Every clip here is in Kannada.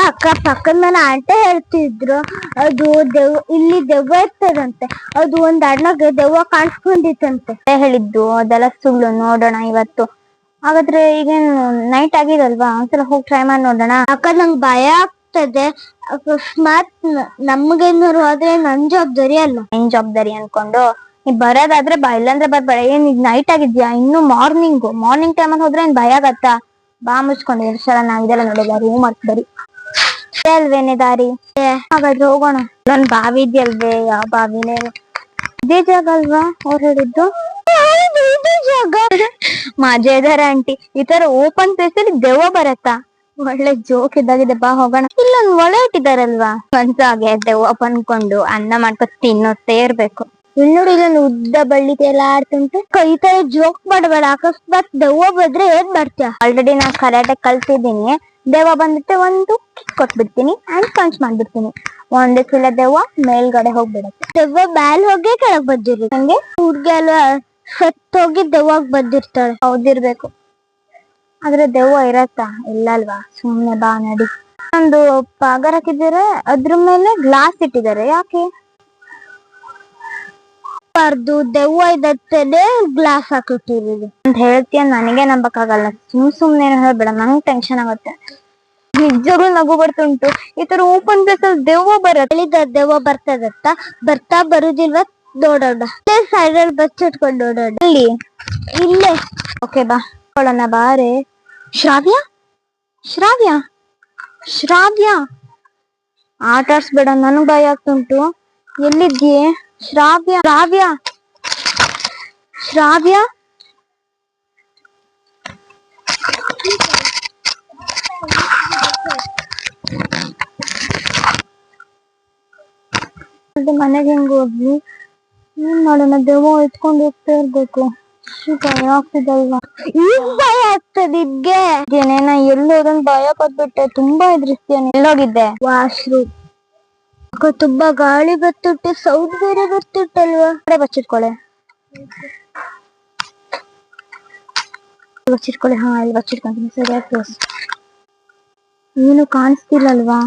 ಅಕ್ಕ ಪಕ್ಕದ ಮನೆ ಆಂಟೆ ಹೇಳ್ತಿದ್ರು ಅದು ಇಲ್ಲಿ ದೆವ್ವ ಇರ್ತದಂತೆ. ಅದು ಒಂದ್ ಅಣ್ಣಗೆ ದೆವ್ವ ಕಾಣಿಸ್ಕೊಂಡಿತ್ತಂತೆ ಹೇಳಿದ್ದು ಅದೆಲ್ಲ ಸುಳ್ಳು. ನೋಡೋಣ ಇವತ್ತು. ಹಾಗಾದ್ರೆ ಈಗೇನು ನೈಟ್ ಆಗಿದಲ್ವಾ, ಒಂದ್ಸಲ ಹೋಗಿ ಟ್ರೈ ಮಾಡಿ ನೋಡೋಣ. ಅಕ್ಕ ನಂಗೆ ಭಯ ಆಗ್ತದೆ. ಅಕಸ್ಮಾತ್ ನಮ್ಗೇನಾರು ಆದ್ರೆ ನನ್ ಜವಾಬ್ದಾರಿ ಅಲ್ಲ. ನಿನ್ ಜವಾಬ್ದಾರಿ ಅನ್ಕೊಂಡು ನೀ ಬರೋದಾದ್ರೆ ಬಾ, ಇಲ್ಲಾಂದ್ರೆ ಬರ್ಬೇಡ. ಏನ್ ಈಗ ನೈಟ್ ಆಗಿದ್ಯಾ, ಇನ್ನು ಮಾರ್ನಿಂಗ್ ಟೈಮಲ್ಲಿ ಹೋದ್ರೆ ಏನ್ ಭಯ ಆಗತ್ತಾ? ಬಾ ಮುಚ್ಕೊಂಡು ಎಷ್ಟು ಸಲ ನಾವ್ ಇದೆಲ್ಲ ನೋಡಿಲ್ಲ. ರೂಮ್ ಅಂತ ಬರೀ ಅಲ್ವೇನೆ ದಾರಿ. ಹಾಗಾದ್ರೆ ಹೋಗೋಣ. ನನ್ ಬಾವಿ ಇದೆಯಲ್ವೇ? ಯಾವ ಬಾವಿನೇ? ಇದೇ ಜಾಗ ಅಲ್ವಾ ಅವ್ರು ಹೇಳಿದ್ದು? ಮಾಜಾ ಇದಾರೆ ಆಂಟಿ. ಈ ತರ ಓಪನ್ ಪ್ಲೇಸ್ ಅಲ್ಲಿ ದೆವ್ವ ಬರತ್ತಾ? ಒಳ್ಳೆ ಜೋಕ್ ಇದ್ದಾಗಿದೆ. ಬಾ ಹೋಗೋಣ. ಇಲ್ಲೊಂದ್ ಒಳೆ ಇಟ್ಟಿದಾರಲ್ವಾ, ಮನ್ಸಾಗೆ ದೆವ್ವ ಬಂದ್ಕೊಂಡು ಅನ್ನ ಮಾಡ್ಕೊ ತಿನ್ನೋತ್ತೇ ಇರ್ಬೇಕು. ಇಲ್ಲಿ ನೋಡಿ, ಇಲ್ಲೊಂದು ಉದ್ದ ಬಳ್ಳಿ ಎಲ್ಲ ಆಡ್ತುಂಟು. ಈ ತರ ಜೋಕ್ ಮಾಡಬೇಡ. ಅಕಸ್ಮಾತ್ ದೆವ್ವ ಬಂದ್ರೆ ಏನ್ ಮಾಡ್ತೀಯ? ಆಲ್ರೆಡಿ ನಾನ್ ಕರಾಟೆ ಕಲ್ತಿದ್ದೀನಿ. ದೆವ್ವ ಬಂದ್ಬಿಟ್ಟೆ ಒಂದು ಕಿಕ್ ಕೊಟ್ಬಿಡ್ತೀನಿ ಅಂಡ್ ಪಂಚ್ ಮಾಡ್ಬಿಡ್ತೀನಿ. ಒಂದೇ ಸಲ ದೆವ್ವ ಮೇಲ್ಗಡೆ ಹೋಗ್ಬಿಡತ್ತೆ. ದೆವ್ವ ಮ್ಯಾಲ್ ಹೋಗಿ ಕೆಳಗ್ ಬಂದಿರುತ್ತೆ. ಹಂಗೆ ಹುಡ್ಗಿ ಎಲ್ಲ ಸತ್ತೋಗಿ ದೆವ್ವಾಗ ಬಂದಿರ್ತಾಳೆ. ಹೌದಿರ್ಬೇಕು. ಆದ್ರೆ ದೆವ್ವ ಇರತ್ತಾ? ಇಲ್ಲ ಅಲ್ವಾ? ಸುಮ್ನೆ ಬಾ ನಡಿ. ಒಂದು ಪಾಗರ್ ಹಾಕಿದ್ದಾರೆ, ಅದ್ರ ಮೇಲೆ ಗ್ಲಾಸ್ ಇಟ್ಟಿದ್ದಾರೆ. ಯಾಕೆ? ದೆವ್ವ ಇದತ್ತೇನೆ ಗ್ಲಾಸ್ ಹಾಕಿಟ್ಟಿರೋದು ಅಂತ ಹೇಳ್ತೀಯ. ನನಗೆ ನಂಬಕ್ಕಾಗಲ್ಲ. ಸುಮ್ನೆ ಹೇಳ್ಬೇಡ, ನಂಗ್ ಟೆನ್ಷನ್ ಆಗುತ್ತೆ. ನಿಜವಾಗ್ಲೂ ನಗು ಬರ್ತುಂಟು. ಈ ತರ ಓಪನ್ ಪ್ಲೇಸ್ ಅಲ್ಲಿ ದೆವ್ವ ಬರತ್ತೆ. ದೆವ್ವ ಬರ್ತಾ ಬರುದಿಲ್ವಾ ನೋಡೋಣ. ಸೈಡ್ ಅಲ್ಲಿ ಬಚ್ಚಿಟ್ಕೊಂಡು ನೋಡೋಣ. ಇಲ್ಲೇ ಓಕೆ ಬಾ ನೋಡೋಣ. ಬಾರೆ ಶ್ರಾವ್ಯ ಆಟ ಆಡ್ಸ್ಬೇಡ, ನನಗ್ ಭಯ ಆಗ್ತುಂಟು. ಎಲ್ಲಿದ್ಯೆ ಶ್ರಾವ್ಯ? ಮನೆಗೆ ಹೆಂಗ್ ಹೋದ್ವಿ? ಏನ್ ಮಾಡೋಣ? ದೆವ್ವ ಎತ್ಕೊಂಡು ಹೋಗ್ತಾ ಇರ್ಬೇಕು. ಭಯ ಆಗ್ತಿದಲ್ವಾ? ಈಗ ಭಯ ಆಗ್ತದೆ ನಿಮ್ಗೆ? ಏನೇನ ಎಲ್ಲೋದನ್ ಭಯ ಪಟ್ಬಿಟ್ಟೆ. ತುಂಬಾ ಎದುರಿಸ್ತೀಯ. ಎಲ್ಲೋಗಿದ್ದೆ? ವಾಶ್ರೂಮ್. ತುಂಬಾ ಗಾಳಿ ಬರ್ತುಂಟು, ಸೌಂಡ್ ಬೇರೆ ಬರ್ತುಂಟಲ್ವಾ? ಬಚ್ಚಿಟ್ಕೊಳ್ಳೆ. ಹಾ, ಇಲ್ಲಿ ಬಚ್ಚಿಟ್ಕೊಂತೀನಿ. ಸರಿಯಾಗಿ ಏನು ಕಾಣಿಸ್ತಿಲ್ಲಲ್ವಾ?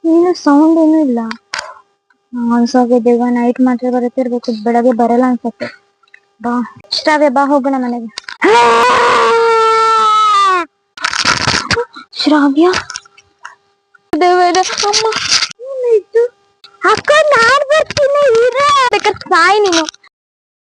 ಏನು ಸೌಂಡ್ ಏನೂ ಇಲ್ಲ. ಅನ್ಸೋಗೆ ದೆವ್ವ ನೈಟ್ ಮಾತ್ರ ಬರುತ್ತೆ ಇರ್ಬೇಕು, ಬೆಳಗ್ಗೆ ಬರಲ್ಲ ಅನ್ಸತ್ತೆ. ಬಾ ಶ್ರಾವ್ಯ, ಬಾ ಹೋಗೋಣ ಮನೆಗೆ. ಶ್ರಾವ್ಯ, ದೇವರ ಅಮ್ಮ, ಅಕ್ಕ ನಾನ್ ಬರ್ತೀನಿ. ಸಾಯಿ ನೀನು.